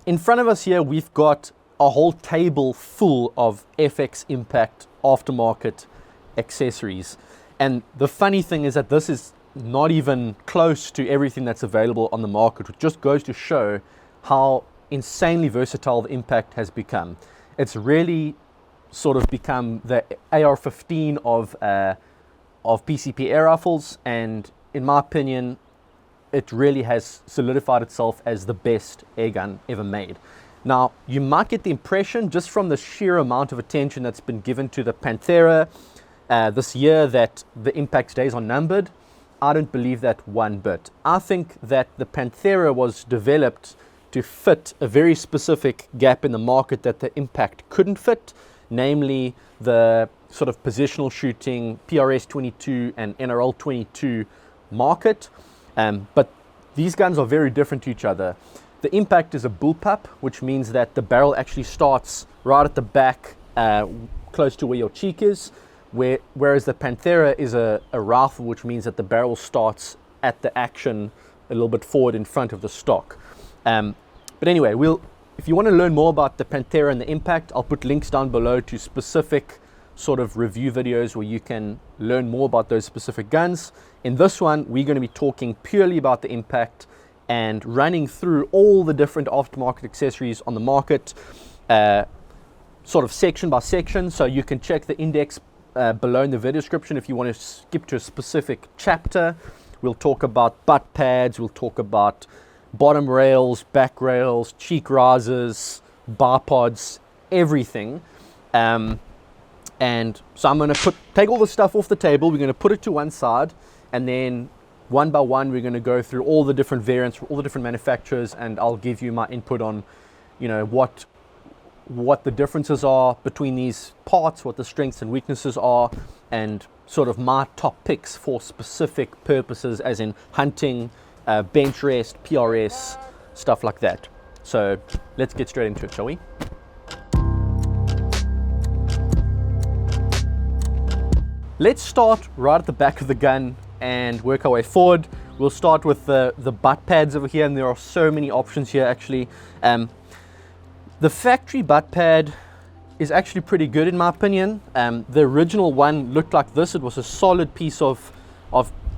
in front of us here, we've got a whole table full of FX Impact aftermarket accessories. And the funny thing is that this is not even close to everything that's available on the market, which just goes to show how insanely versatile the Impact has become. It's really sort of become the AR-15 of PCP air rifles, and in my opinion, it really has solidified itself as the best air gun ever made. Now, you might get the impression just from the sheer amount of attention that's been given to the Panthera this year that the Impact's days are numbered. I don't believe that one bit. I think that the Panthera was developed to fit a very specific gap in the market that the Impact couldn't fit, namely the sort of positional shooting PRS 22 and NRL 22 market. But these guns are very different to each other. The Impact is a bullpup, which means that the barrel actually starts right at the back, close to where your cheek is, whereas the Panthera is a rifle, which means that the barrel starts at the action a little bit forward in front of the stock. But anyway, if you want to learn more about the Panthera and the Impact, I'll put links down below to specific sort of review videos where you can learn more about those specific guns. In this one, we're going to be talking purely about the Impact and running through all the different aftermarket accessories on the market, sort of section by section. So you can check the index below in the video description if you want to skip to a specific chapter. We'll talk about butt pads, we'll talk about bottom rails, back rails, cheek risers, bipods, everything. And so I'm going to take all the stuff off the table, we're going to put it to one side, and then one by one we're going to go through all the different variants, all the different manufacturers, and I'll give you my input on, you know, what the differences are between these parts, what the strengths and weaknesses are, and sort of my top picks for specific purposes, as in hunting, bench rest, PRS, stuff like that. So let's get straight into it, shall we? Let's start right at the back of the gun and work our way forward. We'll start with the butt pads over here, and there are so many options here actually. The factory butt pad is actually pretty good in my opinion. The original one looked like this. It was a solid piece of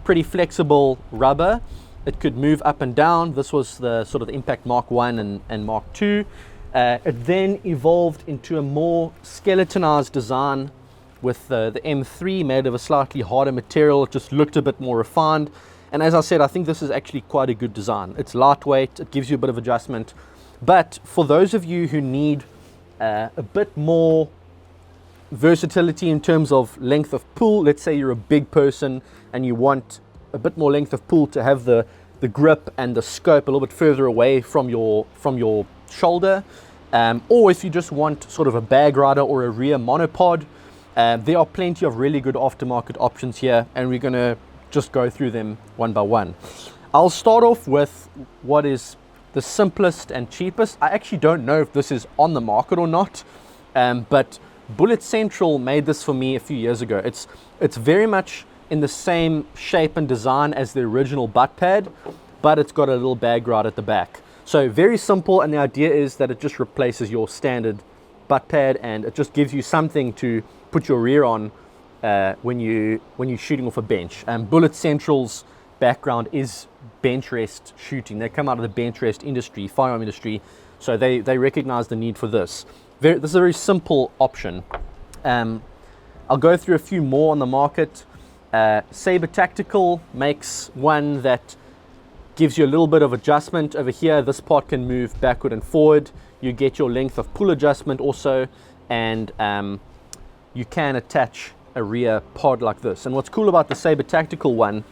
pretty flexible rubber. It could move up and down. This was the sort of the Impact Mark 1 and Mark 2. It then evolved into a more skeletonized design with the M3 made of a slightly harder material. It just looked a bit more refined. And as I said, I think this is actually quite a good design. It's lightweight, it gives you a bit of adjustment. But for those of you who need a bit more versatility in terms of length of pull, let's say you're a big person and you want a bit more length of pull to have the grip and the scope a little bit further away from your shoulder, or if you just want sort of a bag rider or a rear monopod, there are plenty of really good aftermarket options here, and we're going to just go through them one by one. I'll start off with what is the simplest and cheapest. I actually don't know if this is on the market or not, but Bullet Central made this for me a few years ago. It's very much in the same shape and design as the original butt pad, but it's got a little bag right at the back. So very simple, and the idea is that it just replaces your standard butt pad, and it just gives you something to put your rear on when you're shooting off a bench. Bullet Central's background is bench rest shooting. They come out of the bench rest industry, firearm industry, so they recognize the need for this. This is a very simple option. I'll go through a few more on the market. Saber Tactical makes one that gives you a little bit of adjustment over here. This part can move backward and forward. You get your length of pull adjustment also, and you can attach a rear pod like this. And what's cool about the Saber Tactical one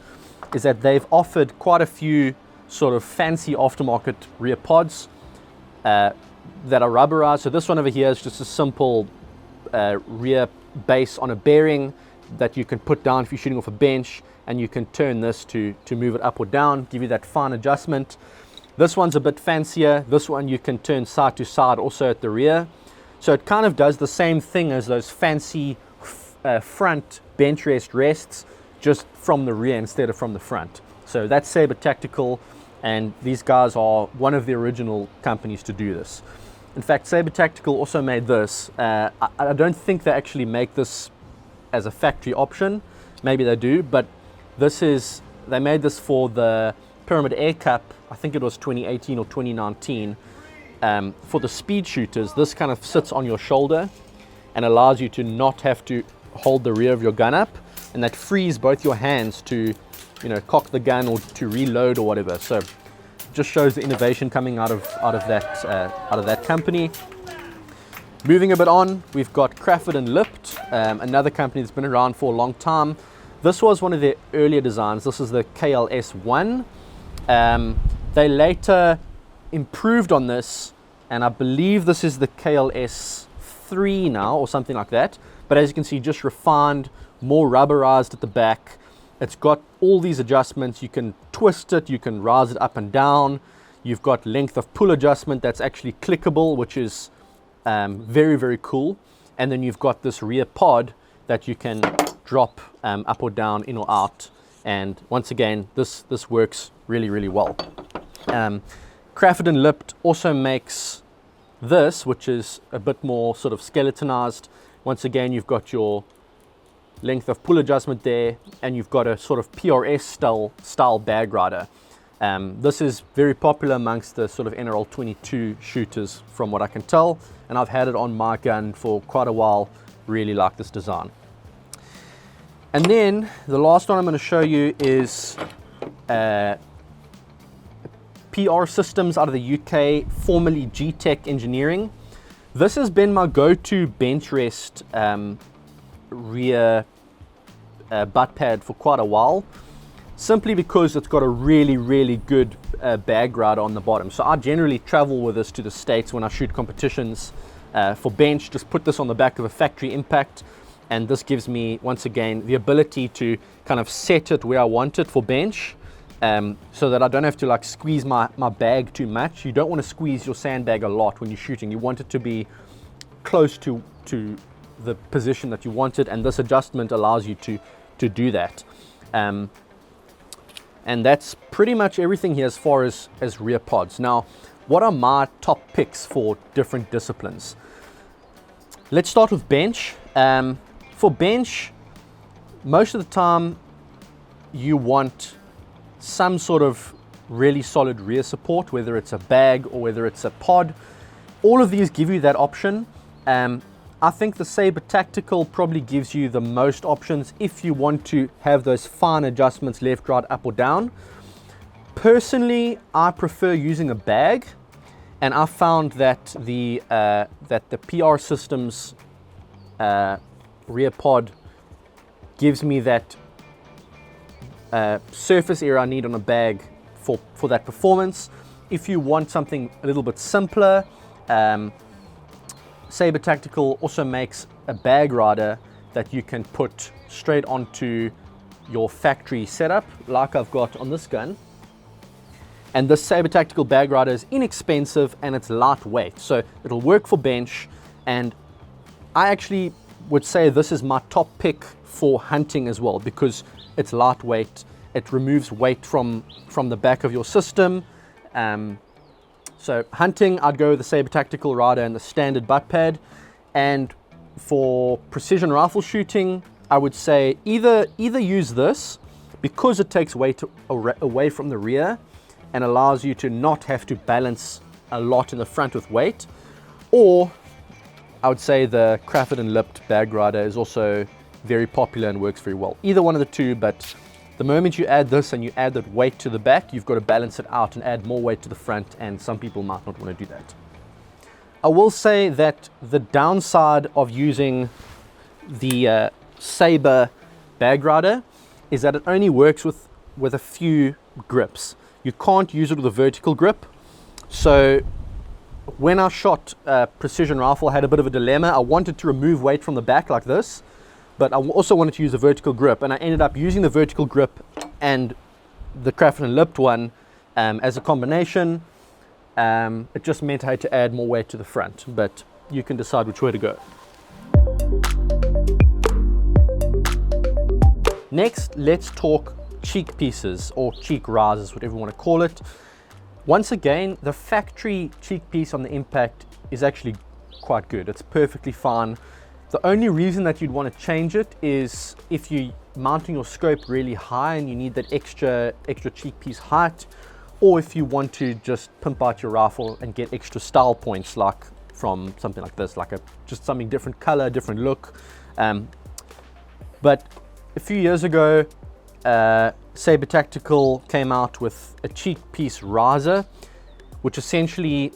is that they've offered quite a few sort of fancy aftermarket rear pods that are rubberized. So this one over here is just a simple rear base on a bearing that you can put down if you're shooting off a bench, and you can turn this to move it up or down, give you that fine adjustment. This one's a bit fancier. This one you can turn side to side also at the rear. So it kind of does the same thing as those fancy front bench rests, just from the rear instead of from the front. So that's Saber Tactical. and these guys are one of the original companies to do this. In fact, Sabre Tactical also made this. I don't think they actually make this as a factory option. Maybe they do, but they made this for the Pyramid Air Cup. I think it was 2018 or 2019. For the speed shooters, this kind of sits on your shoulder and allows you to not have to hold the rear of your gun up, and that frees both your hands to, cock the gun or to reload or whatever. So just shows the innovation coming out of that company. Moving a bit on, we've got Craft and Lipped, another company that's been around for a long time. This was one of their earlier designs. This is the KLS-1. They later improved on this, and I believe this is the KLS-3 now or something like that. But as you can see, just refined, more rubberized at the back. It's got all these adjustments. You can twist it, you can rise it up and down. You've got length of pull adjustment that's actually clickable, which is very, very cool. And then you've got this rear pod that you can drop up or down, in or out. And once again, this works really, really well. Craft and Lipped also makes this, which is a bit more sort of skeletonized. Once again, you've got your length of pull adjustment there, and you've got a sort of PRS style bag rider. This is very popular amongst the sort of NRL 22 shooters from what I can tell, and I've had it on my gun for quite a while. Really like this design. And then the last one I'm going to show you is PR Systems out of the UK, formerly G-Tech Engineering. This has been my go-to bench rest rear butt pad for quite a while, simply because it's got a really, really good bag rider on the bottom. So I generally travel with this to the States when I shoot competitions for bench. Just put this on the back of a factory impact, and this gives me, once again, the ability to kind of set it where I want it for bench, so that I don't have to like squeeze my bag too much. You don't want to squeeze your sandbag a lot when you're shooting. You want it to be close to the position that you want it, and this adjustment allows you to do that. And that's pretty much everything here as far as rear pods. Now, what are my top picks for different disciplines? Let's start with bench. For bench, most of the time you want some sort of really solid rear support, whether it's a bag or whether it's a pod. All of these give you that option. I think the Sabre Tactical probably gives you the most options if you want to have those fine adjustments left, right, up or down. Personally, I prefer using a bag, and I found that the PR Systems rear pod gives me that surface area I need on a bag for that performance. If you want something a little bit simpler, Sabre Tactical also makes a bag rider that you can put straight onto your factory setup, like I've got on this gun. And this Sabre Tactical bag rider is inexpensive and it's lightweight, so it'll work for bench. And I actually would say this is my top pick for hunting as well, because it's lightweight. It removes weight from the back of your system. So hunting, I'd go with the Sabre Tactical rider and the standard butt pad. And for precision rifle shooting, I would say either use this, because it takes weight away from the rear and allows you to not have to balance a lot in the front with weight, or I would say the Craft and Lipped bag rider is also very popular and works very well. Either one of the two, but the moment you add this and you add that weight to the back, you've got to balance it out and add more weight to the front, and some people might not want to do that. I will say that the downside of using the Sabre bag rider is that it only works with a few grips. You can't use it with a vertical grip. So when I shot precision rifle, I had a bit of a dilemma. I wanted to remove weight from the back like this, but I also wanted to use a vertical grip, and I ended up using the vertical grip and the Craft and Lipped one as a combination. It just meant I had to add more weight to the front, but you can decide which way to go. Next, let's talk cheek pieces or cheek risers, whatever you want to call it. Once again, the factory cheek piece on the impact is actually quite good. It's perfectly fine. The only reason that you'd want to change it is if you're mounting your scope really high and you need that extra cheek piece height, or if you want to just pimp out your rifle and get extra style points, like from something like this, like just something different color, different look. But a few years ago, Saber Tactical came out with a cheek piece riser, which essentially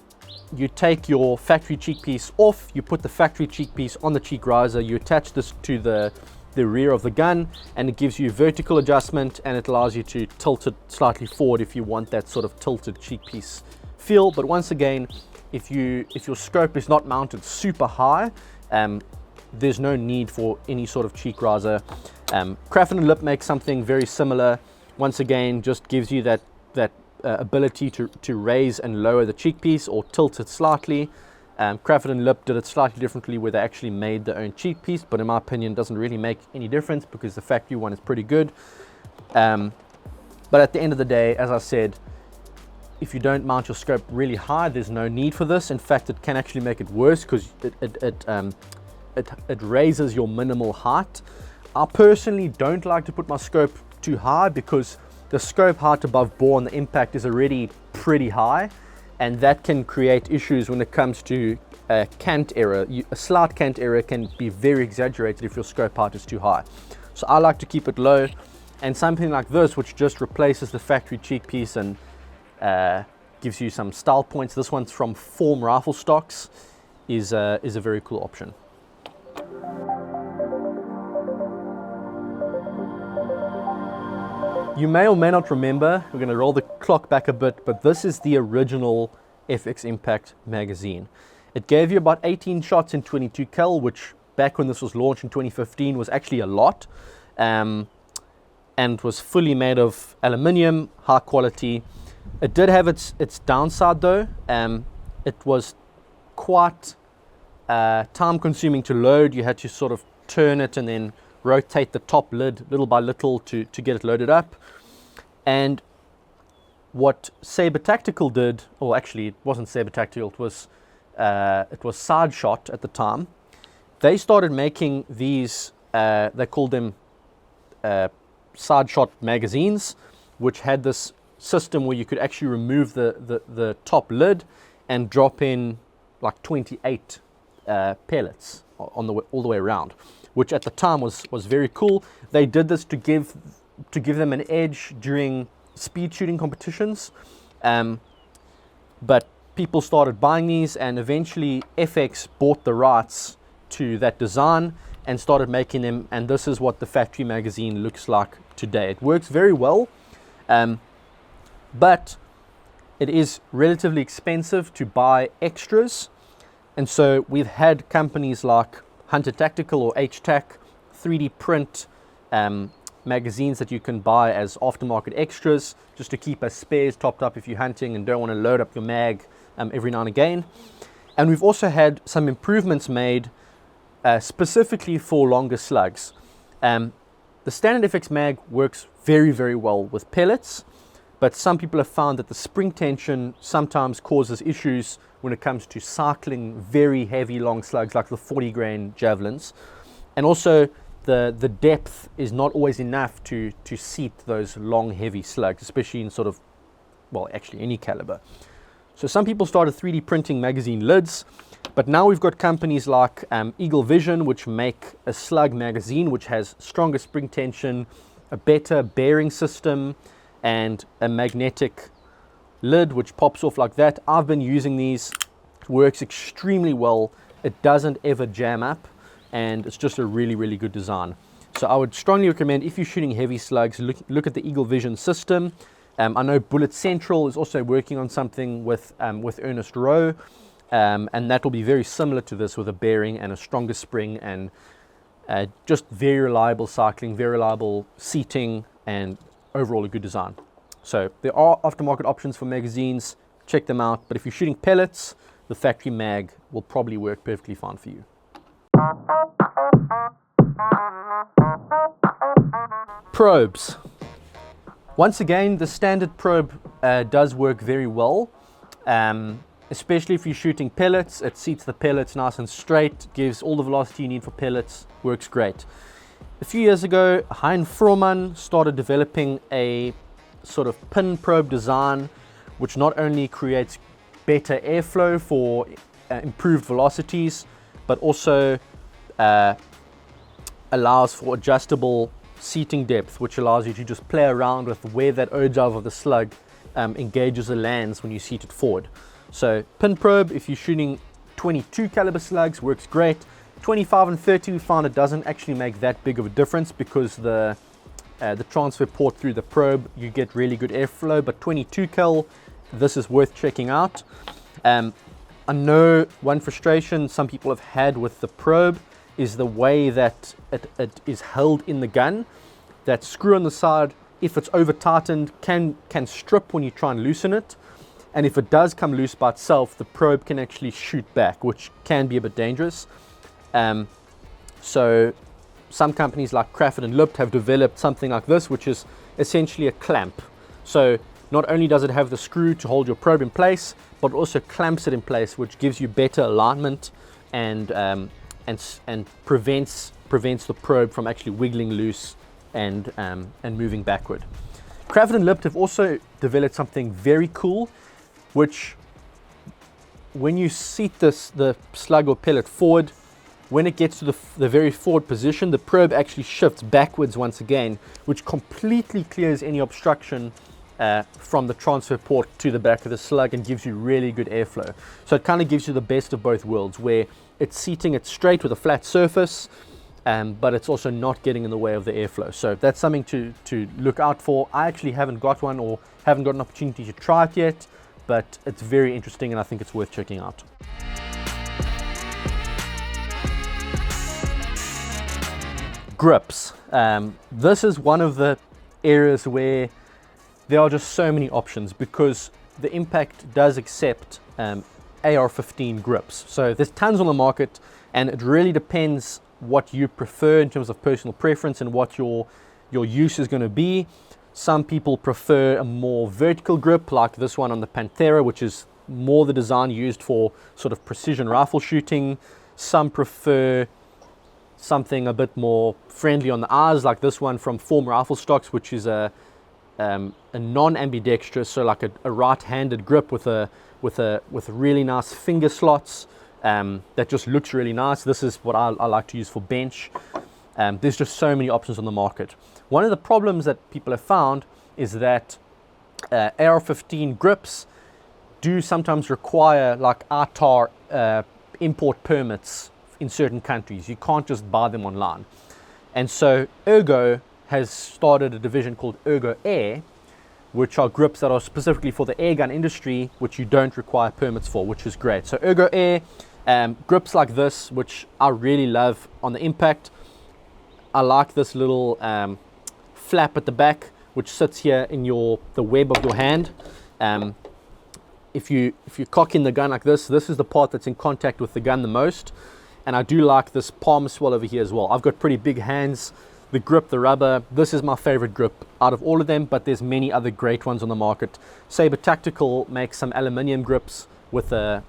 you take your factory cheek piece off, you put the factory cheek piece on the cheek riser, you attach this to the rear of the gun, and it gives you vertical adjustment, and it allows you to tilt it slightly forward if you want that sort of tilted cheek piece feel. But once again, if your scope is not mounted super high, there's no need for any sort of cheek riser. Craft and Lip makes something very similar. Once again, just gives you that ability to raise and lower the cheek piece or tilt it slightly. Craft and Lip did it slightly differently, where they actually made their own cheek piece, but in my opinion doesn't really make any difference because the factory one is pretty good. But at the end of the day, as I said, if you don't mount your scope really high, there's no need for this. In fact, it can actually make it worse because it raises your minimal height. I personally don't like to put my scope too high because the scope height above bore on the impact is already pretty high, and that can create issues when it comes to cant error. A slight cant error can be very exaggerated if your scope height is too high. So I like to keep it low, and something like this, which just replaces the factory cheek piece and gives you some style points. This one's from Form Rifle Stocks, is a very cool option. You may or may not remember, we're going to roll the clock back a bit, but this is the original FX Impact magazine. It gave you about 18 shots in 22 cal, which back when this was launched in 2015 was actually a lot, and was fully made of aluminium, high quality. It did have its downside though. It was quite time consuming to load. You had to sort of turn it and then rotate the top lid little by little to get it loaded up. And what Saber Tactical did, or actually it wasn't Saber Tactical, it was Side Shot at the time. They started making these, they called them Side Shot magazines, which had this system where you could actually remove the top lid and drop in like 28 pellets on all the way around, which at the time was very cool. They did this to give them an edge during speed shooting competitions, but people started buying these, and eventually FX bought the rights to that design and started making them, and this is what the factory magazine looks like today. It works very well, but it is relatively expensive to buy extras, and so we've had companies like Hunter Tactical or HTAC 3D print magazines that you can buy as aftermarket extras just to keep as spares topped up if you're hunting and don't want to load up your mag every now and again. And we've also had some improvements made specifically for longer slugs. The standard FX mag works very, very well with pellets, but some people have found that the spring tension sometimes causes issues when it comes to cycling very heavy long slugs like the 40 grain javelins. And also the depth is not always enough to seat those long heavy slugs, especially in sort of, well, actually any caliber. So some people started 3D printing magazine lids, but now we've got companies like Eagle Vision, which make a slug magazine which has stronger spring tension, a better bearing system, and a magnetic lid which pops off like that. I've been using these. It works extremely well. It doesn't ever jam up, and it's just a really, really good design. So I would strongly recommend, if you're shooting heavy slugs, look at the Eagle Vision system. I know Bullet Central is also working on something with Ernest Rowe, and that will be very similar to this, with a bearing and a stronger spring, and just very reliable cycling, very reliable seating, and overall a good design. So there are aftermarket options for magazines, check them out, but if you're shooting pellets, the factory mag will probably work perfectly fine for you. Probes. Once again, the standard probe does work very well, especially if you're shooting pellets. It seats the pellets nice and straight, gives all the velocity you need for pellets, works great. A few years ago, Hein Frohman started developing a sort of pin probe design, which not only creates better airflow for improved velocities, but also allows for adjustable seating depth, which allows you to just play around with where that ogive of the slug engages the lands when you seat it forward. So pin probe, if you're shooting 22 caliber slugs, works great. 25 and 30, we found it doesn't actually make that big of a difference because the transfer port through the probe, you get really good airflow. But 22 cal, this is worth checking out. I know one frustration some people have had with the probe is the way that it is held in the gun. That screw on the side, if it's over tightened, can strip when you try and loosen it. And if it does come loose by itself, the probe can actually shoot back, which can be a bit dangerous. So some companies like Crawford and Lippert have developed something like this, which is essentially a clamp. So not only does it have the screw to hold your probe in place, but also clamps it in place, which gives you better alignment and prevents the probe from actually wiggling loose and moving backward. Crawford and Lippert have also developed something very cool, which when you seat the slug or pellet forward, when it gets to the very forward position, the probe actually shifts backwards once again, which completely clears any obstruction from the transfer port to the back of the slug and gives you really good airflow. So it kind of gives you the best of both worlds, where it's seating it straight with a flat surface, but it's also not getting in the way of the airflow. So that's something to look out for. I actually haven't got one or haven't got an opportunity to try it yet, but it's very interesting and I think it's worth checking out. Grips. This is one of the areas where there are just so many options because the Impact does accept AR-15 grips. So there's tons on the market and it really depends what you prefer in terms of personal preference and what your use is going to be. Some people prefer a more vertical grip like this one on the Panthera, which is more the design used for sort of precision rifle shooting. Some prefer something a bit more friendly on the eyes like this one from Form Rifle Stocks, which is a non-ambidextrous, so like a right-handed grip with really nice finger slots that just looks really nice. This is what I like to use for bench. There's just so many options on the market. One of the problems that people have found is that AR-15 grips do sometimes require like ITAR import permits in certain countries. You can't just buy them online. And so Ergo has started a division called Ergo Air, which are grips that are specifically for the airgun industry, which you don't require permits for, which is great. So Ergo Air, grips like this, which I really love on the Impact. I like this little flap at the back, which sits here in the web of your hand. If you cock in the gun like this is the part that's in contact with the gun the most. And I do like this palm swell over here as well. I've got pretty big hands. The grip, the rubber, this is my favorite grip out of all of them, but there's many other great ones on the market. Saber Tactical makes some aluminium grips with a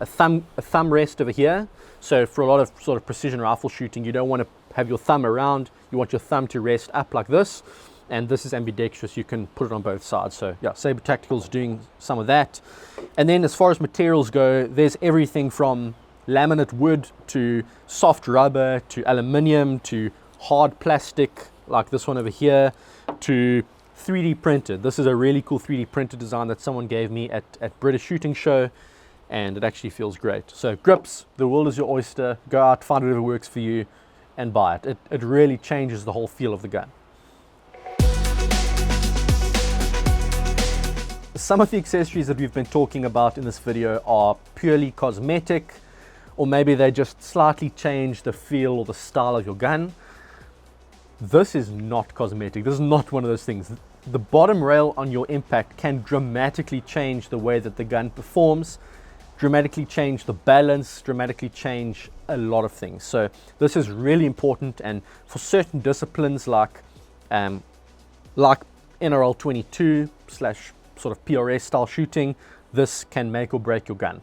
thumb rest over here. So for a lot of sort of precision rifle shooting, you don't want to have your thumb around. You want your thumb to rest up like this. And this is ambidextrous. You can put it on both sides. So yeah, Saber Tactical's doing some of that. And then as far as materials go, there's everything from laminate wood to soft rubber to aluminium to hard plastic like this one over here to 3D printed. This is a really cool 3D printed design that someone gave me at British Shooting Show, and it actually feels great. So grips, the world is your oyster. Go out, find whatever works for you and buy it. It really changes the whole feel of the gun. Some of the accessories that we've been talking about in this video are purely cosmetic, or maybe they just slightly change the feel or the style of your gun. This is not cosmetic. This is not one of those things. The bottom rail on your Impact can dramatically change the way that the gun performs, dramatically change the balance, dramatically change a lot of things. So this is really important, and for certain disciplines like NRL 22 sort of PRS style shooting, this can make or break your gun.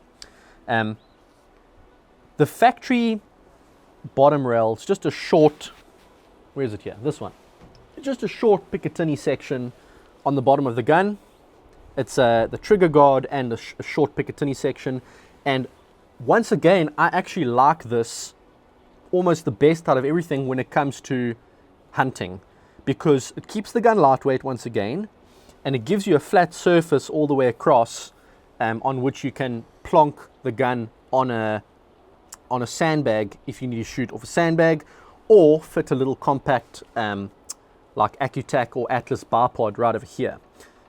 The factory bottom rail is just a short, where is it here? This one. It's just a short Picatinny section on the bottom of the gun. It's the trigger guard and a short Picatinny section. And once again, I actually like this almost the best out of everything when it comes to hunting, because it keeps the gun lightweight once again, and it gives you a flat surface all the way across on which you can plonk the gun on a sandbag if you need to shoot off a sandbag, or fit a little compact like Accutac or Atlas bipod right over here.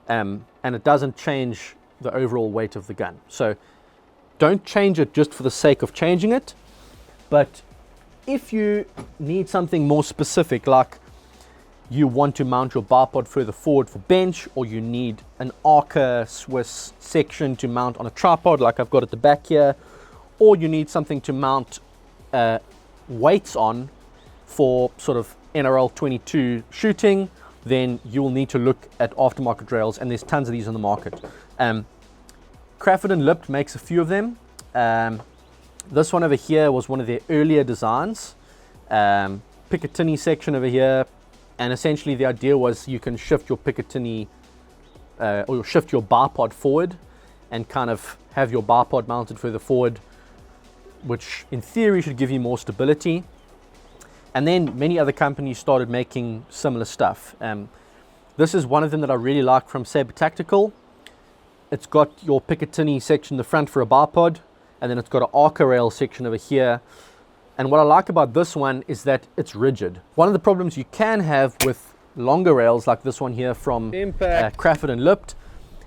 And it doesn't change the overall weight of the gun. So don't change it just for the sake of changing it. But if you need something more specific, like you want to mount your bipod further forward for bench, or you need an Arca Swiss section to mount on a tripod like I've got at the back here, or you need something to mount weights on for sort of NRL 22 shooting, then you'll need to look at aftermarket rails, and there's tons of these on the market. Craftford and Lipped makes a few of them. This one over here was one of their earlier designs. Picatinny section over here, and essentially the idea was you can shift your Picatinny or shift your bipod forward and kind of have your bipod mounted further forward, which in theory should give you more stability. And then many other companies started making similar stuff. This is one of them that I really like from Sabre Tactical. It's got your Picatinny section in the front for a bipod, and then it's got an Arca rail section over here. And what I like about this one is that it's rigid. One of the problems you can have with longer rails like this one here from Craftford and Lipped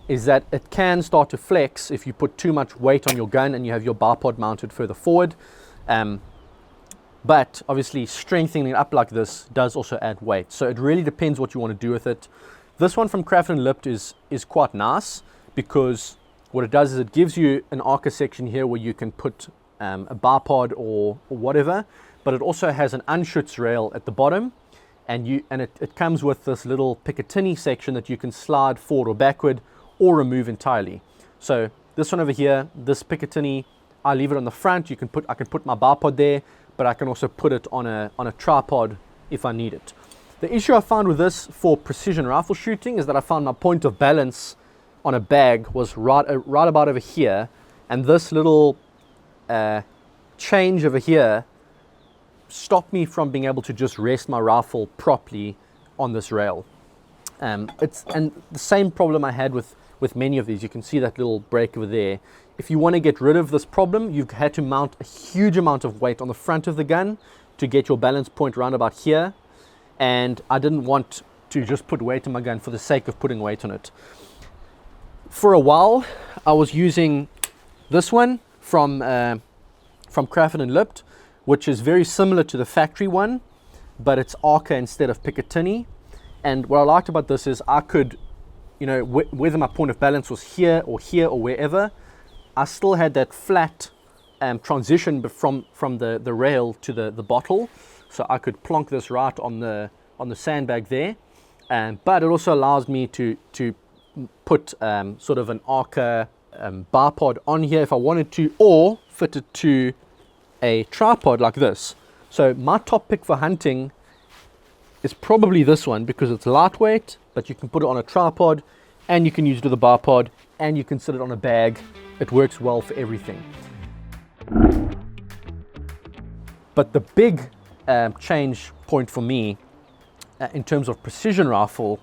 is that it can start to flex if you put too much weight on your gun and you have your bipod mounted further forward. But obviously strengthening it up like this does also add weight. So it really depends what you want to do with it. This one from Craftford and Lipped is quite nice, because what it does is it gives you an Arca section here where you can put a bipod or whatever, but it also has an Anschutz rail at the bottom, and it comes with this little Picatinny section that you can slide forward or backward or remove entirely. So this one over here, this Picatinny, I leave it on the front. I can put my bipod there, but I can also put it on a tripod if I need it. The issue I found with this for precision rifle shooting is that I found my point of balance on a bag was right about over here, and this little change over here stopped me from being able to just rest my rifle properly on this rail. And the same problem I had with many of these. You can see that little break over there. If you want to get rid of this problem, you've had to mount a huge amount of weight on the front of the gun to get your balance point around about here. And I didn't want to just put weight on my gun for the sake of putting weight on it. For a while, I was using this one from Craftford and Lipped, which is very similar to the factory one, but it's Arca instead of Picatinny. And what I liked about this is I could, whether my point of balance was here or wherever, I still had that flat transition from the rail to the bottle, so I could plonk this right on the sandbag there. But it also allows me to put sort of an Arca bipod on here if I wanted to, or fit it to a tripod like this. So my top pick for hunting is probably this one, because it's lightweight, but you can put it on a tripod, and you can use it with a bipod, and you can sit it on a bag. It works well for everything. But the big change point for me in terms of precision rifle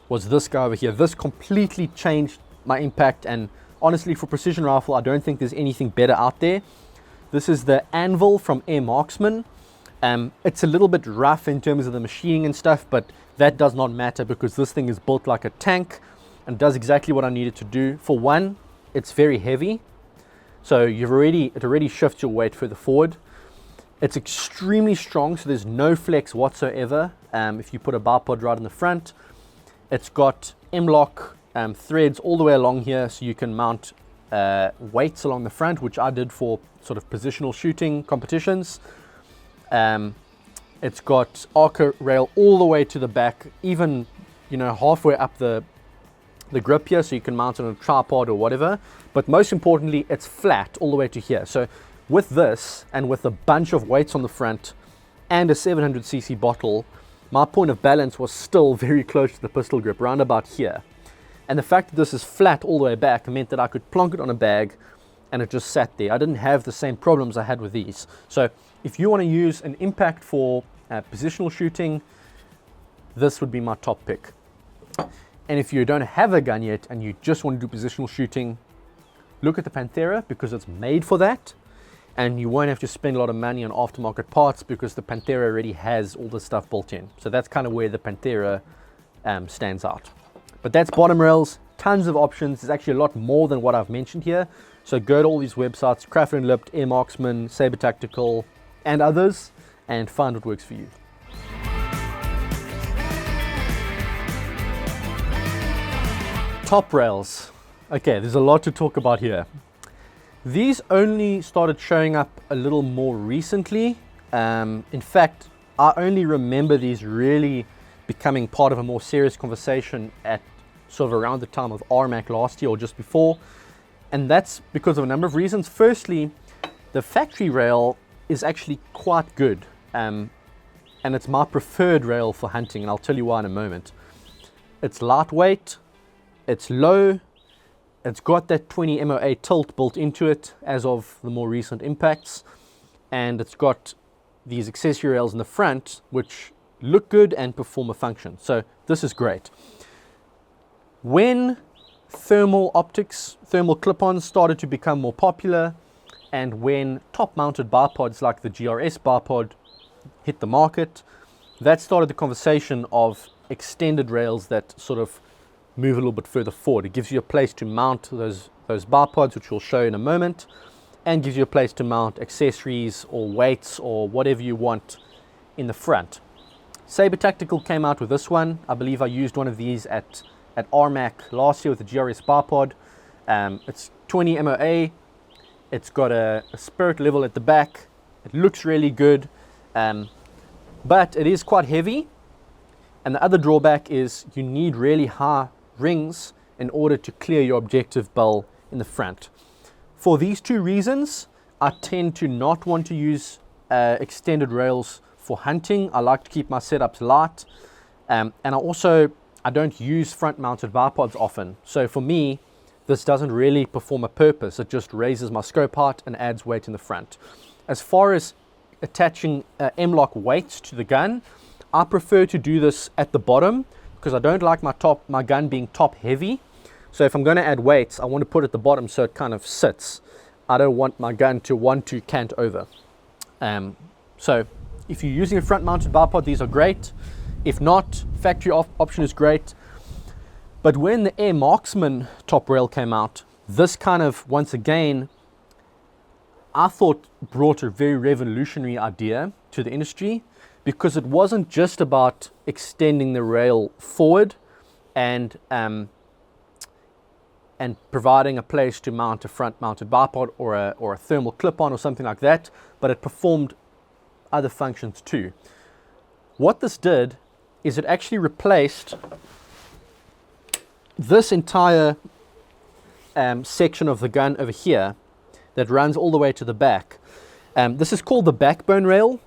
was this guy over here. This completely changed my impact, and honestly, for precision rifle, I don't think there's anything better out there. This is the Anvil from Air Marksman. It's a little bit rough in terms of the machining and stuff, but that does not matter, because this thing is built like a tank and does exactly what I needed to do. For one, it's very heavy, so it already shifts your weight further forward. It's extremely strong, so there's no flex whatsoever if you put a bipod right in the front. It's got M-lock threads all the way along here, so you can mount weights along the front, which I did for sort of positional shooting competitions. It's got Arca rail all the way to the back, even halfway up the the grip here, so you can mount it on a tripod or whatever. But most importantly, it's flat all the way to here. So with this, and with a bunch of weights on the front and a 700cc bottle, my point of balance was still very close to the pistol grip, round about here. And the fact that this is flat all the way back meant that I could plonk it on a bag and it just sat there. I didn't have the same problems I had with these. So if you want to use an impact for positional shooting, this would be my top pick. And if you don't have a gun yet and you just want to do positional shooting, look at the Panthera, because it's made for that. And you won't have to spend a lot of money on aftermarket parts because the Panthera already has all the stuff built in. So that's kind of where the Panthera stands out. But that's bottom rails, tons of options. There's actually a lot more than what I've mentioned here. So go to all these websites, Crafted and Lipped, Air Marksman, Saber Tactical, and others, and find what works for you. Top rails. Okay, there's a lot to talk about here. These only started showing up a little more recently. In fact, I only remember these really becoming part of a more serious conversation at sort of around the time of RMAC last year or just before. And that's because of a number of reasons. Firstly, the factory rail is actually quite good. And it's my preferred rail for hunting, and I'll tell you why in a moment. It's lightweight, it's low, it's got that 20 MOA tilt built into it as of the more recent impacts, and it's got these accessory rails in the front which look good and perform a function. So this is great. When thermal optics, thermal clip-ons started to become more popular, and when top-mounted bipods like the GRS bipod hit the market, that started the conversation of extended rails that sort of move a little bit further forward. It gives you a place to mount those bipods, which we'll show in a moment, and gives you a place to mount accessories or weights or whatever you want in the front. Saber Tactical came out with this one. I believe I used one of these at RMAC last year with the GRS bipod. It's 20 MOA. It's got a spirit level at the back. It looks really good, but it is quite heavy. And the other drawback is you need really high rings in order to clear your objective bowl in the front. For these two reasons, I tend to not want to use extended rails for hunting. I like to keep my setups light, and I don't use front mounted bipods often. So for me, this doesn't really perform a purpose. It just raises my scope height and adds weight in the front. As far as attaching M-lock weights to the gun, I prefer to do this at the bottom because I don't like my gun being top heavy. So if I'm going to add weights, I want to put it at the bottom so it kind of sits. I don't want my gun to want to cant over. So if you're using a front mounted bipod, these are great. If not, factory option is great. But when the Air Marksman top rail came out, this kind of, once again, I thought brought a very revolutionary idea to the industry, because it wasn't just about extending the rail forward and providing a place to mount a front mounted bipod or a thermal clip-on or something like that, but it performed other functions too. What this did is it actually replaced this entire section of the gun over here that runs all the way to the back. This is called the backbone rail,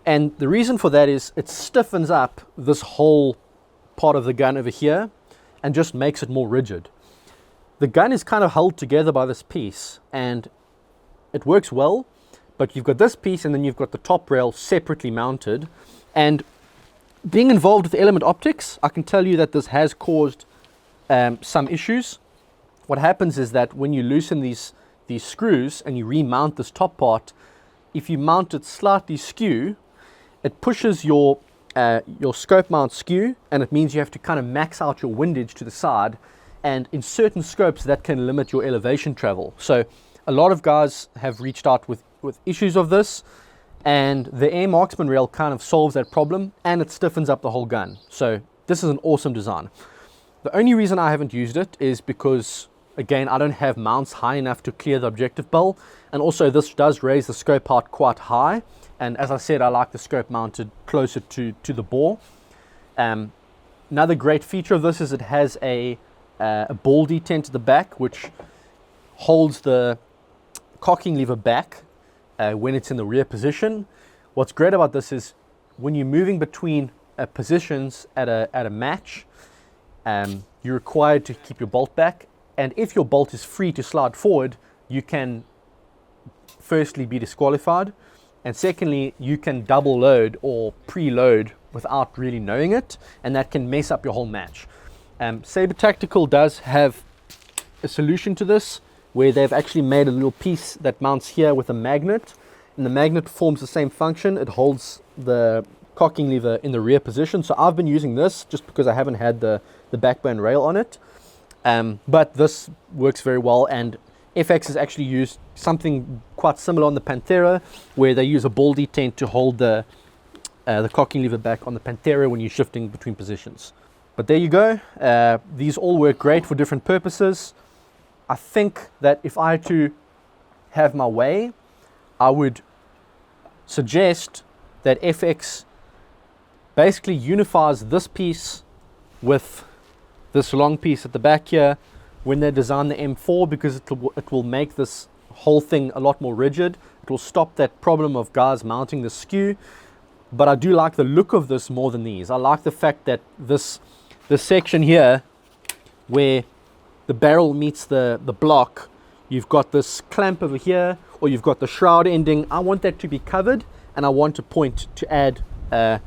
and the reason for that is it stiffens up this whole part of the gun over here and just makes it more rigid. The gun is kind of held together by this piece and it works well, but you've got this piece and then you've got the top rail separately mounted. And being involved with element optics, I can tell you that this has caused some issues. What happens is that when you loosen these screws and you remount this top part, if you mount it slightly skew, it pushes your scope mount skew, and it means you have to kind of max out your windage to the side, and in certain scopes that can limit your elevation travel. So a lot of guys have reached out with issues of this, and the Air Marksman rail kind of solves that problem, and it stiffens up the whole gun. So this is an awesome design. The only reason I haven't used it is because, again, I don't have mounts high enough to clear the objective bowl, and also this does raise the scope height quite high, and as I said, I like the scope mounted closer to the bore. Another great feature of this is it has a a ball detent at the back, which holds the cocking lever back when it's in the rear position. What's great about this is when you're moving between positions at a match, you're required to keep your bolt back, and if your bolt is free to slide forward, you can firstly be disqualified, and secondly, you can double load or preload without really knowing it, and that can mess up your whole match. Sabre Tactical does have a solution to this, where they've actually made a little piece that mounts here with a magnet, and the magnet performs the same function. It holds the cocking lever in the rear position. So I've been using this just because I haven't had the backbone rail on it, but this works very well, and FX has actually used something quite similar on the Panthera, where they use a ball detent to hold the cocking lever back on the Panthera when you're shifting between positions. But there you go. These all work great for different purposes. I think that if I had to have my way, I would suggest that FX basically unifies this piece with this long piece at the back here when they design the M4, because it will make this whole thing a lot more rigid. It will stop that problem of guys mounting the skew. But I do like the look of this more than these. I like the fact that this section here, where the barrel meets the block, you've got this clamp over here, or you've got the shroud ending. I want that to be covered, and I want a point to add an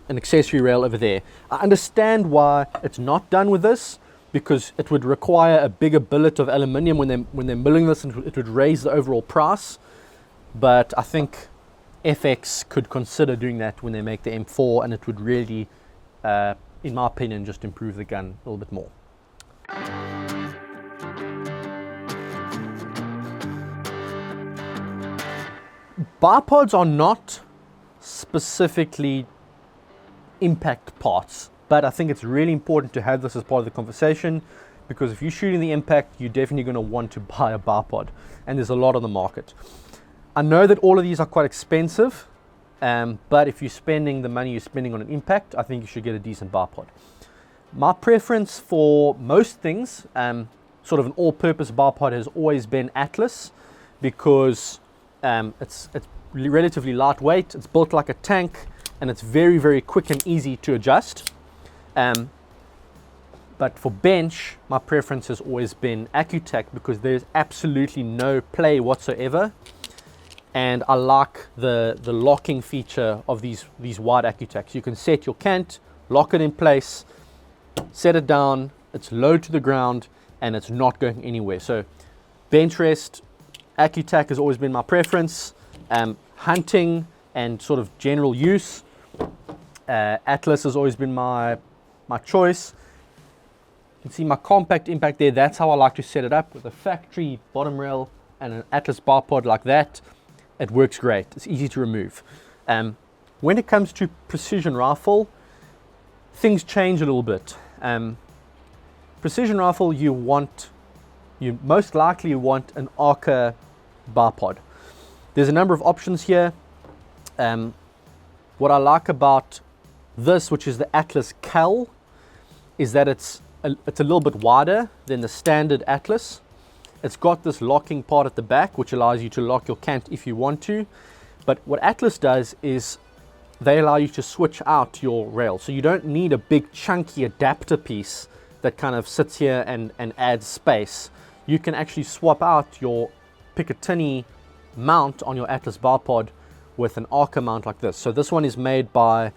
accessory rail over there. I understand why it's not done with this, because it would require a bigger billet of aluminium when they're milling this, and it would raise the overall price. But I think FX could consider doing that when they make the M4, and it would really, in my opinion, just improve the gun a little bit more. Bipods are not specifically impact parts, but I think it's really important to have this as part of the conversation, because if you're shooting the impact, you're definitely going to want to buy a bipod, and there's a lot on the market. I know that all of these are quite expensive, but if you're spending the money you're spending on an impact, I think you should get a decent bipod. My preference for most things, sort of an all-purpose bipod, has always been Atlas, because it's relatively lightweight, it's built like a tank, and it's very, very quick and easy to adjust. But for bench, my preference has always been Accutac, because there's absolutely no play whatsoever, and I like the locking feature of these wide Accutacs. You can set your cant, lock it in place, set it down, it's low to the ground, and it's not going anywhere. So bench rest, Accutac has always been my preference. Hunting and sort of general use, Atlas has always been my choice. You can see my compact impact there. That's how I like to set it up, with a factory bottom rail and an Atlas bipod like that. It works great. It's easy to remove. When it comes to precision rifle, things change a little bit. Precision rifle, you most likely want an Arca bipod. There's a number of options here. What I like about this, which is the Atlas Cal, is that it's a little bit wider than the standard Atlas. It's got this locking part at the back, which allows you to lock your cant if you want to. But what Atlas does is they allow you to switch out your rail. So you don't need a big chunky adapter piece that kind of sits here and adds space. You can actually swap out your Picatinny mount on your Atlas bipod with an Arca mount like this. So this one is made by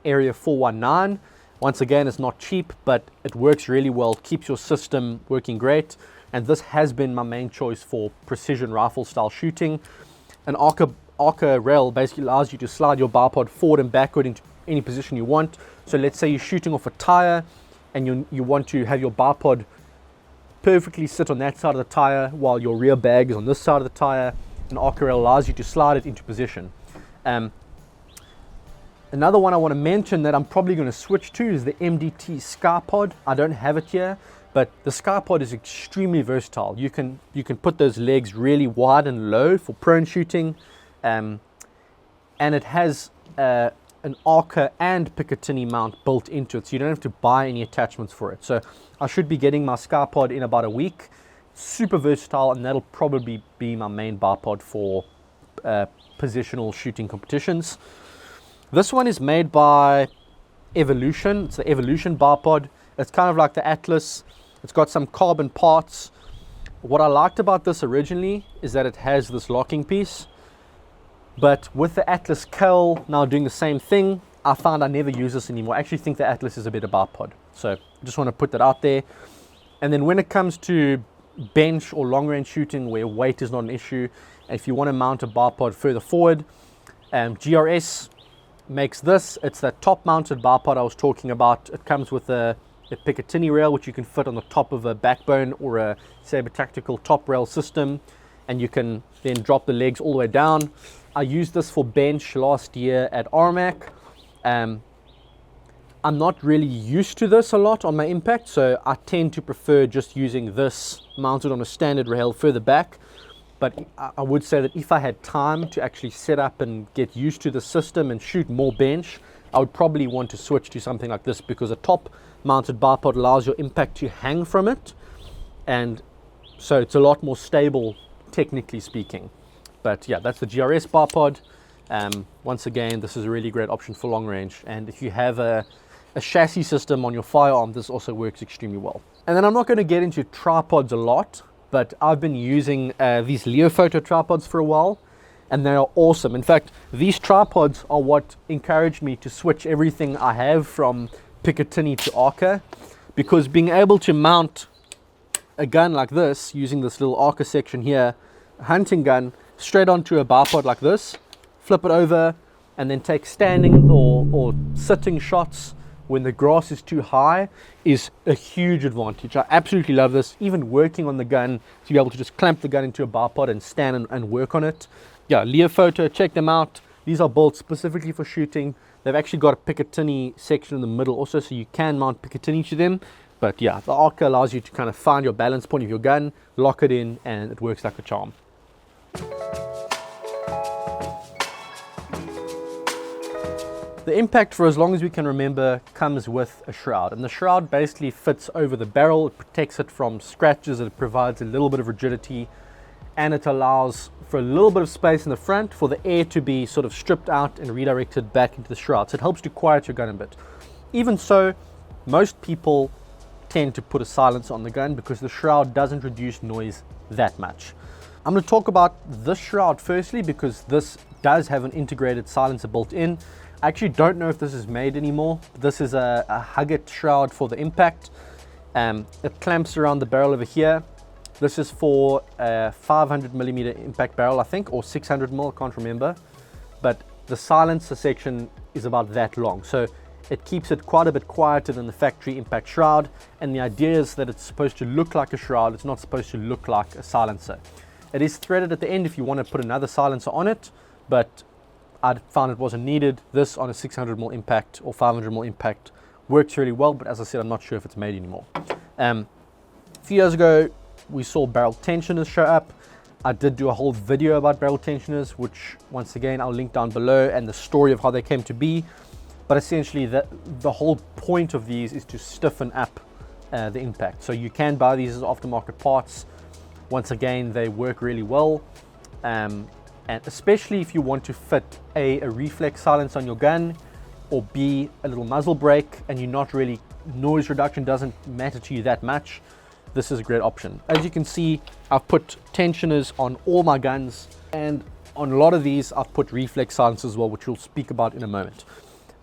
Area 419. Once again, it's not cheap, but it works really well, keeps your system working great. And this has been my main choice for precision rifle style shooting. An Arca rail basically allows you to slide your bipod forward and backward into any position you want. So let's say you're shooting off a tire and you want to have your bipod perfectly sit on that side of the tire while your rear bag is on this side of the tire. An Arca rail allows you to slide it into position. Another one I want to mention that I'm probably going to switch to is the MDT Skypod. I don't have it here, but the Skypod is extremely versatile. You can put those legs really wide and low for prone shooting, and it has a an Arca and Picatinny mount built into it, so you don't have to buy any attachments for it. So I should be getting my SkyPod in about a week. Super versatile, and that'll probably be my main bipod for positional shooting competitions. This one is made by Evolution. It's the Evolution bipod. It's kind of like the Atlas. It's got some carbon parts. What I liked about this originally is that it has this locking piece, but with the Atlas Cal now doing the same thing, I found I never use this anymore. I actually think the Atlas is a better bipod, so I just want to put that out there. And then when it comes to bench or long range shooting where weight is not an issue, if you want to mount a bipod further forward, GRS makes this. It's that top mounted bipod I was talking about. It comes with a Picatinny rail, which you can fit on the top of a backbone or a Sabre Tactical top rail system, and you can then drop the legs all the way down. I used this for bench last year at RMAC. I'm not really used to this a lot on my impact, so I tend to prefer just using this mounted on a standard rail further back. But I would say that if I had time to actually set up and get used to the system and shoot more bench, I would probably want to switch to something like this, because a top mounted bipod allows your impact to hang from it, and so it's a lot more stable technically speaking. But yeah, that's the GRS bipod. Once again, this is a really great option for long range, and if you have a chassis system on your firearm, this also works extremely well. And then I'm not going to get into tripods a lot, but I've been using these Leofoto tripods for a while, and they are awesome. In fact, these tripods are what encouraged me to switch everything I have from Picatinny to Arca, because being able to mount a gun like this using this little Arca section here, a hunting gun, straight onto a bipod like this, flip it over, and then take standing or sitting shots when the grass is too high is a huge advantage. I absolutely love this. Even working on the gun, to be able to just clamp the gun into a bipod and stand and work on it. Yeah, Leofoto, check them out. These are built specifically for shooting. They've actually got a Picatinny section in the middle also, so you can mount Picatinny to them. But yeah, the Arca allows you to kind of find your balance point of your gun, lock it in, and it works like a charm. The impact, for as long as we can remember, comes with a shroud, and the shroud basically fits over the barrel. It protects it from scratches, it provides a little bit of rigidity, and it allows for a little bit of space in the front for the air to be sort of stripped out and redirected back into the shroud. So it helps to quiet your gun a bit. Even so, most people tend to put a silencer on the gun because the shroud doesn't reduce noise that much. I'm going to talk about this shroud firstly, because this does have an integrated silencer built in. I actually don't know if this is made anymore. This is a Huggett shroud for the impact. It clamps around the barrel over here. This is for a 500mm impact barrel, I think, or 600mm, I can't remember. But the silencer section is about that long, so it keeps it quite a bit quieter than the factory impact shroud. And the idea is that it's supposed to look like a shroud, it's not supposed to look like a silencer. It is threaded at the end if you want to put another silencer on it, but I found it wasn't needed. This on a 600mm impact or 500mm impact works really well, but as I said, I'm not sure if it's made anymore. A few years ago, we saw barrel tensioners show up. I did do a whole video about barrel tensioners, which once again I'll link down below, and the story of how they came to be. But essentially the whole point of these is to stiffen up the impact. So you can buy these as aftermarket parts. Once again, they work really well, and especially if you want to fit a reflex silence on your gun, or B, a little muzzle brake, and you're not really, noise reduction doesn't matter to you that much. This is a great option. As you can see, I've put tensioners on all my guns, and on a lot of these I've put reflex silencers as well, which we'll speak about in a moment.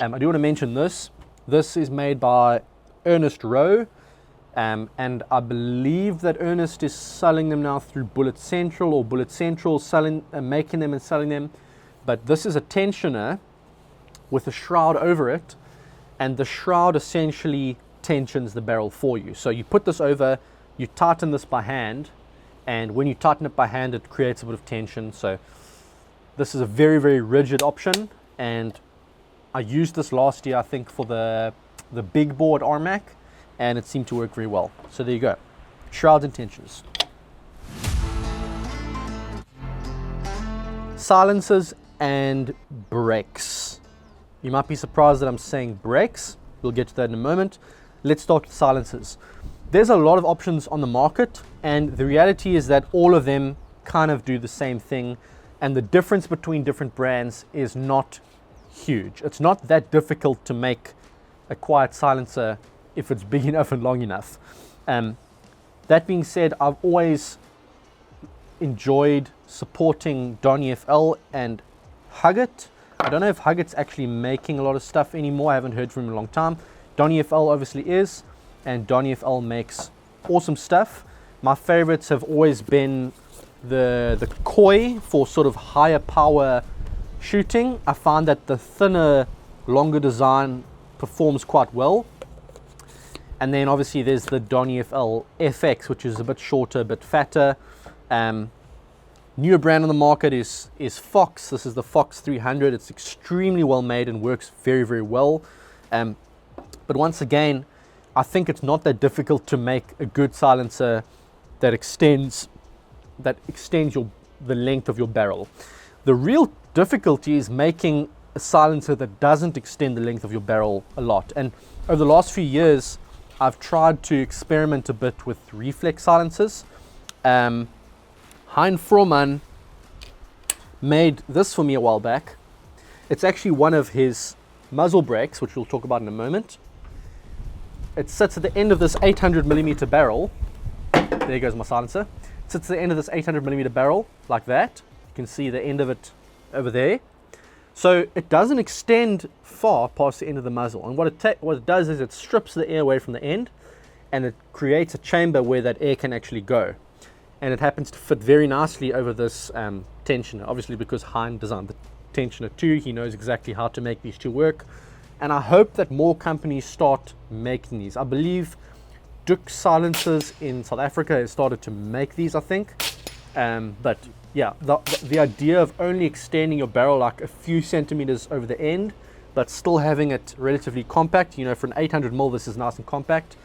I do want to mention this. This is made by Ernest Rowe, and I believe that Ernest is selling them now through Bullet Central, or Bullet Central making them and selling them. But this is a tensioner with a shroud over it, and the shroud essentially tensions the barrel for you. So you put this over, you tighten this by hand, and when you tighten it by hand, it creates a bit of tension. So this is a very, very rigid option, and I used this last year, I think, for the big board RMAC, and it seemed to work very well. So there you go, shrouds and tensioners. Silencers and brakes. You might be surprised that I'm saying brakes. We'll get to that in a moment. Let's start with silencers. There's a lot of options on the market, and the reality is that all of them kind of do the same thing, and the difference between different brands is not huge. It's not that difficult to make a quiet silencer if it's big enough and long enough. That being said, I've always enjoyed supporting Donny FL and Huggit. I don't know if Huggit's actually making a lot of stuff anymore. I haven't heard from him in a long time. Donny FL obviously is, and Donny FL makes awesome stuff. My favorites have always been the Koi for sort of higher power shooting. I find that the thinner, longer design performs quite well. And then obviously there's the Donny FL FX, which is a bit shorter, a bit fatter. Newer brand on the market is Fox. This is the Fox 300. It's extremely well made and works very, very well. But once again, I think it's not that difficult to make a good silencer that extends the length of your barrel. The real difficulty is making a silencer that doesn't extend the length of your barrel a lot. And over the last few years, I've tried to experiment a bit with reflex silencers. Hein Frohman made this for me a while back. It's actually one of his muzzle brakes, which we'll talk about in a moment. It sits at the end of this 800mm barrel. There goes my silencer. It sits at the end of this 800mm barrel like that. You can see the end of it over there. So it doesn't extend far past the end of the muzzle, and what it does is it strips the air away from the end, and it creates a chamber where that air can actually go, and it happens to fit very nicely over this tensioner. Obviously, because Hein designed the tensioner too, he knows exactly how to make these two work, and I hope that more companies start making these. I believe Duke Silencers in South Africa has started to make these, I think, but yeah, the idea of only extending your barrel like a few centimeters over the end, but still having it relatively compact, you know, for an 800mm, this is nice and compact.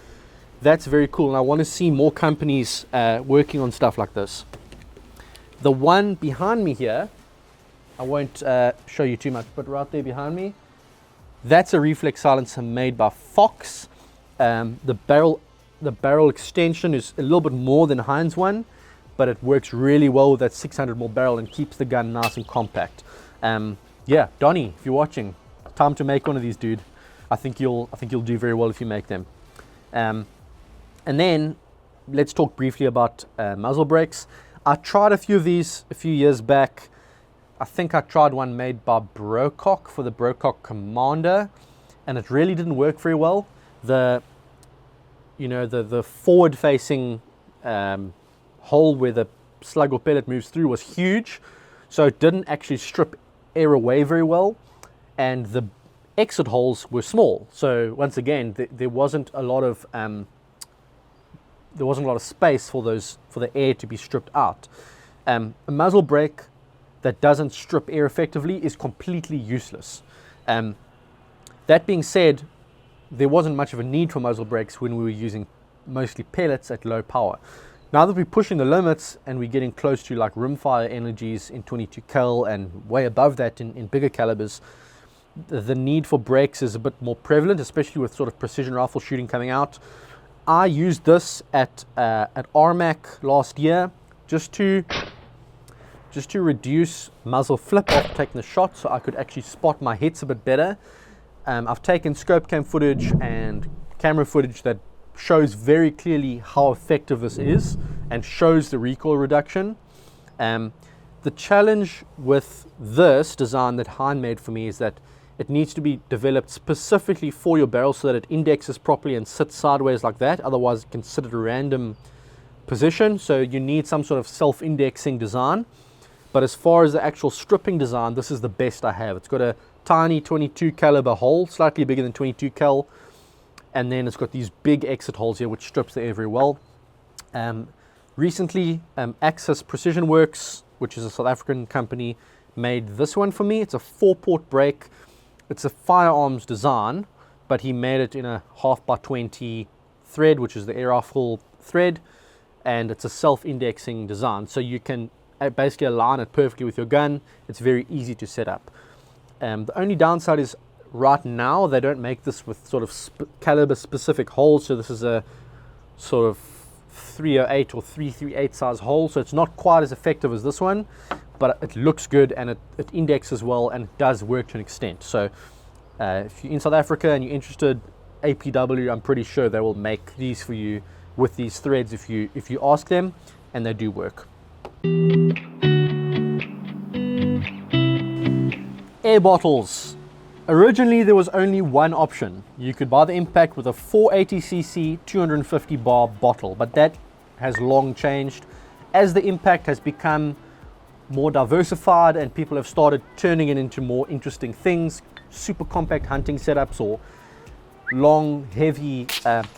That's very cool, and I want to see more companies working on stuff like this. The one behind me here, I won't show you too much, but right there behind me, that's a reflex silencer made by Fox. The barrel extension is a little bit more than Hein's one, but it works really well with that 600mm barrel and keeps the gun nice and compact. Yeah, Donny, if you're watching, time to make one of these, dude. I think you'll do very well if you make them. And then let's talk briefly about muzzle brakes. I tried a few of these a few years back. I think I tried one made by Brocock for the Brocock Commander, and it really didn't work very well. The forward-facing hole where the slug or pellet moves through was huge, so it didn't actually strip air away very well, and the exit holes were small. So once again, there wasn't a lot of space for the air to be stripped out. A muzzle brake that doesn't strip air effectively is completely useless. That being said, there wasn't much of a need for muzzle brakes when we were using mostly pellets at low power. Now that we're pushing the limits and we're getting close to like rimfire energies in 22 cal and way above that in bigger calibers, the need for brakes is a bit more prevalent, especially with sort of precision rifle shooting coming out. I used this at RMAC last year just to reduce muzzle flip after taking the shot, so I could actually spot my hits a bit better. I've taken scope cam footage and camera footage that shows very clearly how effective this is and shows the recoil reduction. The challenge with this design that Hein made for me is that it needs to be developed specifically for your barrel so that it indexes properly and sits sideways like that. Otherwise, it can sit at a random position. So you need some sort of self-indexing design. But as far as the actual stripping design, this is the best I have. It's got a tiny 22 caliber hole, slightly bigger than 22 cal. And then it's got these big exit holes here, which strips the air very well. Recently, Axis Precision Works, which is a South African company, made this one for me. It's a 4-port brake. It's a firearms design, but he made it in a 1/2x20 thread, which is the air rifle thread, and it's a self-indexing design. So you can basically align it perfectly with your gun. It's very easy to set up. The only downside is right now they don't make this with sort of caliber specific holes, so this is a sort of 308 or 338 size hole, so it's not quite as effective as this one, but it looks good and it indexes well and it does work to an extent. So if you're in South Africa and you're interested, APW, I'm pretty sure they will make these for you with these threads if you ask them, and they do work. Air bottles. Originally there was only one option. You could buy the Impact with a 480cc 250 bar bottle, but that has long changed as the Impact has become more diversified and people have started turning it into more interesting things, super compact hunting setups or long heavy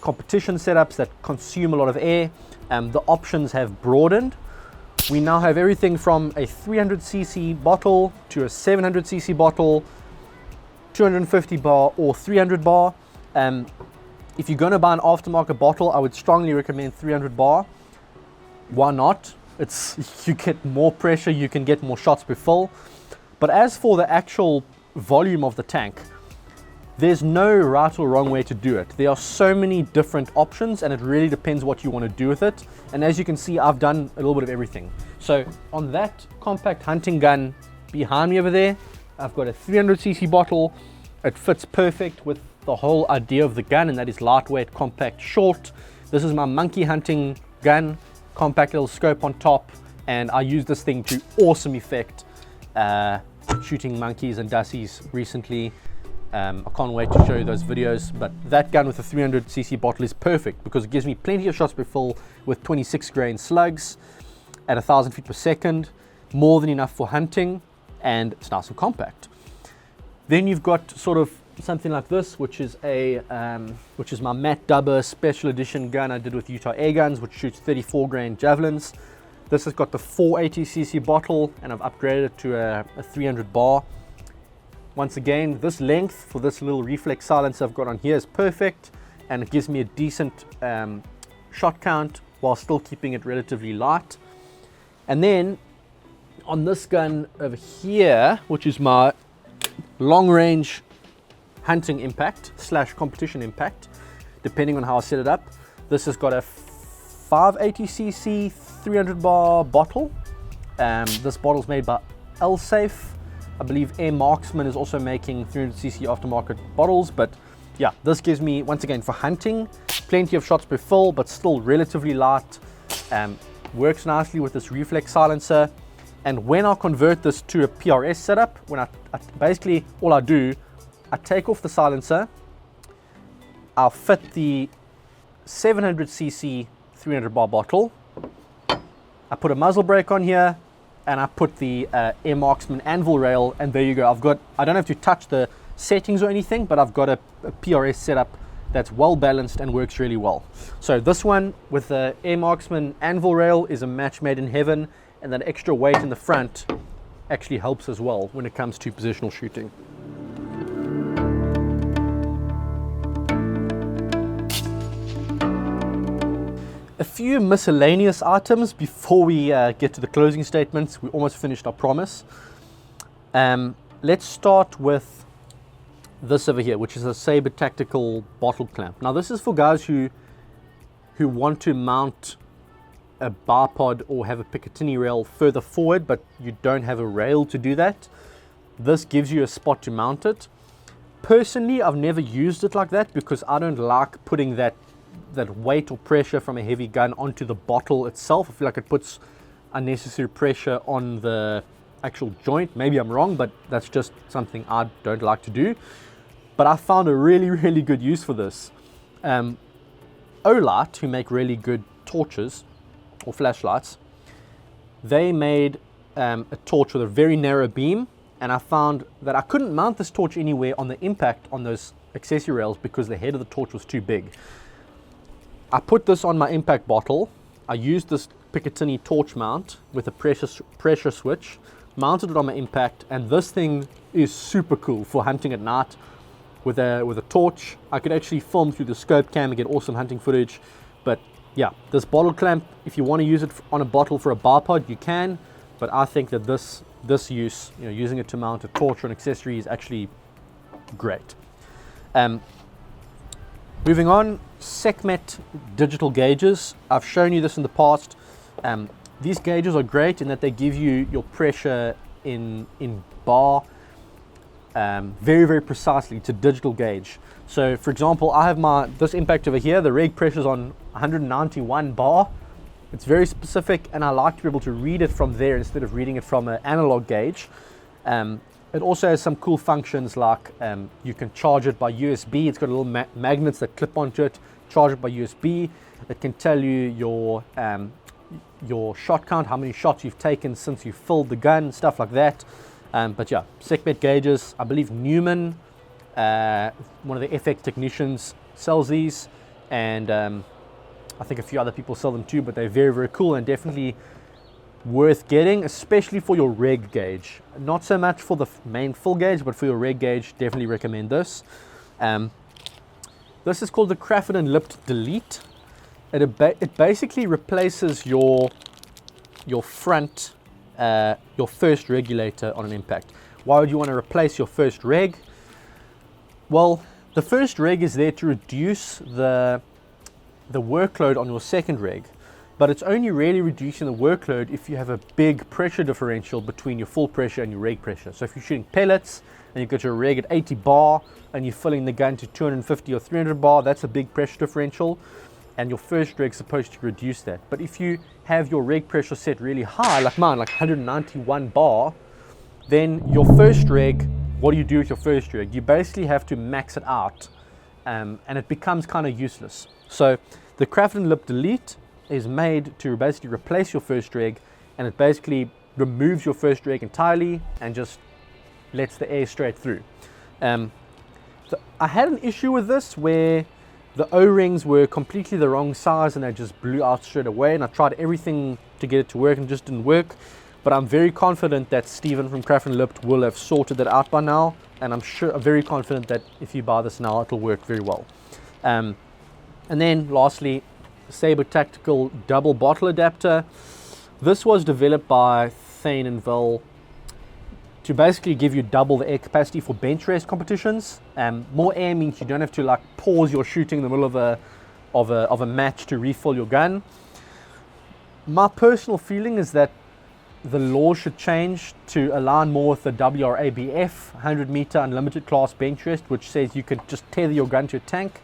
competition setups that consume a lot of air. The options have broadened. We now have everything from a 300cc bottle to a 700cc bottle, 250 bar or 300 bar. If you're going to buy an aftermarket bottle, I would strongly recommend 300 bar. Why not? You get more pressure, you can get more shots per fill. But as for the actual volume of the tank, there's no right or wrong way to do it. There are so many different options and it really depends what you want to do with it. And as you can see, I've done a little bit of everything. So on that compact hunting gun behind me over there, I've got a 300cc bottle. It fits perfect with the whole idea of the gun, and that is lightweight, compact, short. This is my monkey hunting gun, compact little scope on top, and I use this thing to awesome effect shooting monkeys and dassies recently. I can't wait to show you those videos, but that gun with a 300cc bottle is perfect because it gives me plenty of shots per fill with 26 grain slugs at 1,000 feet per second, more than enough for hunting, and it's nice and compact. Then you've got sort of something like this, which is my Matt Dubber special edition gun I did with Utah Air Guns, which shoots 34 grain javelins. This has got the 480cc bottle, and I've upgraded it to a 300 bar. Once again, this length for this little reflex silencer I've got on here is perfect, and it gives me a decent shot count while still keeping it relatively light. And then on this gun over here, which is my long range hunting Impact / competition Impact, depending on how I set it up, this has got a 580cc 300 bar bottle. This bottle is made by L-Safe. I believe Air Marksman is also making 300cc aftermarket bottles, but yeah, this gives me, once again, for hunting, plenty of shots per fill, but still relatively light. Works nicely with this reflex silencer. And when I convert this to a PRS setup, when I basically, all I do, I take off the silencer, I'll fit the 700cc 300 bar bottle, I put a muzzle brake on here, and I put the Air Marksman anvil rail, and there you go. I don't have to touch the settings or anything, but I've got a PRS setup that's well balanced and works really well. So this one with the Air Marksman anvil rail is a match made in heaven, and that extra weight in the front actually helps as well when it comes to positional shooting. A few miscellaneous items before we get to the closing statements. We almost finished our promise. Let's start with this over here, which is a Sabre Tactical bottle clamp. Now this is for guys who want to mount a bipod or have a Picatinny rail further forward, but you don't have a rail to do that. This gives you a spot to mount it. Personally, I've never used it like that because I don't like putting that weight or pressure from a heavy gun onto the bottle itself. I feel like it puts unnecessary pressure on the actual joint. Maybe I'm wrong, but that's just something I don't like to do. But I found a really, really good use for this. Olight, who make really good torches or flashlights, they made a torch with a very narrow beam, and I found that I couldn't mount this torch anywhere on the Impact on those accessory rails because the head of the torch was too big. I put this on my Impact bottle. I used this Picatinny torch mount with a pressure switch, mounted it on my Impact, and this thing is super cool for hunting at night with a torch. I could actually film through the scope cam and get awesome hunting footage. But yeah, this bottle clamp, if you want to use it on a bottle for a bipod, you can, but I think that this use, using it to mount a torch or an accessory is actually great. Moving on, Sekhmet digital gauges. I've shown you this in the past. These gauges are great in that they give you your pressure in bar very, very precisely. It's a digital gauge. So for example, I have this impact over here, the reg pressure is on 191 bar. It's very specific, and I like to be able to read it from there instead of reading it from an analog gauge. It also has some cool functions like you can charge it by USB. It's got little magnets that clip onto it. Charge it by USB. It can tell you your shot count, how many shots you've taken since you filled the gun, stuff like that. But yeah, Sekhmet gauges. I believe Newman, one of the FX technicians, sells these, and I think a few other people sell them too, but they're very, very cool and definitely worth getting, especially for your reg gauge. Not so much for the main full gauge, but for your reg gauge, definitely recommend this. This is called the Crafton Lipped Delete. It basically replaces your front, your first regulator on an impact. Why would you want to replace your first reg? Well, the first reg is there to reduce the workload on your second reg, but it's only really reducing the workload if you have a big pressure differential between your full pressure and your reg pressure. So if you're shooting pellets and you've got your reg at 80 bar and you're filling the gun to 250 or 300 bar, that's a big pressure differential, and your first reg's supposed to reduce that. But if you have your reg pressure set really high, like mine, like 191 bar, then your first reg, what do you do with your first reg? You basically have to max it out, and it becomes kind of useless. So the Crafton Lip Delete is made to basically replace your first reg, and it basically removes your first reg entirely and just lets the air straight through. I had an issue with this where the O-rings were completely the wrong size and they just blew out straight away, and I tried everything to get it to work and it just didn't work. But I'm very confident that Stephen from Crafton Lipped will have sorted that out by now, and I'm very confident that if you buy this now, it'll work very well. And then lastly, Sabre Tactical double bottle adapter. This was developed by Thane and Vel to basically give you double the air capacity for bench race competitions. More air means you don't have to like pause your shooting in the middle of a match to refill your gun. My personal feeling is that the law should change to align more with the WRABF 100 meter unlimited class bench rest, which says you could just tether your gun to a tank.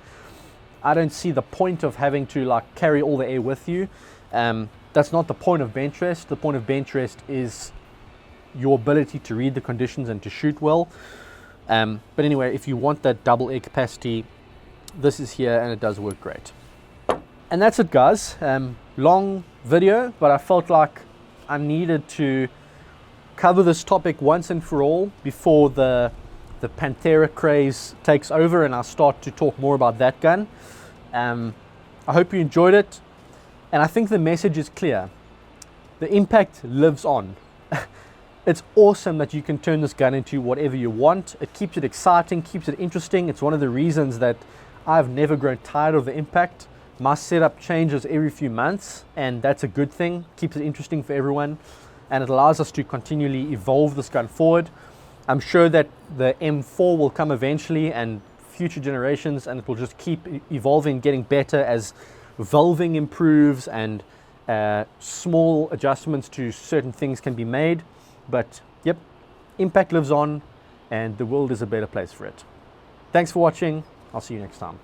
I don't see the point of having to like carry all the air with you. That's not the point of bench rest. The point of bench rest is your ability to read the conditions and to shoot well. But anyway, if you want that double air capacity, this is here and it does work great. And that's it, guys. Long video, but I felt like I needed to cover this topic once and for all before the Panthera craze takes over and I start to talk more about that gun. I hope you enjoyed it, and I think the message is clear. The impact lives on. It's awesome that you can turn this gun into whatever you want. It keeps it exciting, keeps it interesting. It's one of the reasons that I've never grown tired of the impact. My setup changes every few months, and that's a good thing. Keeps it interesting for everyone, and it allows us to continually evolve this gun forward. I'm sure that the M4 will come eventually and future generations, and it will just keep evolving, getting better as valving improves and small adjustments to certain things can be made. But yep, impact lives on, and the world is a better place for it. Thanks for watching. I'll see you next time.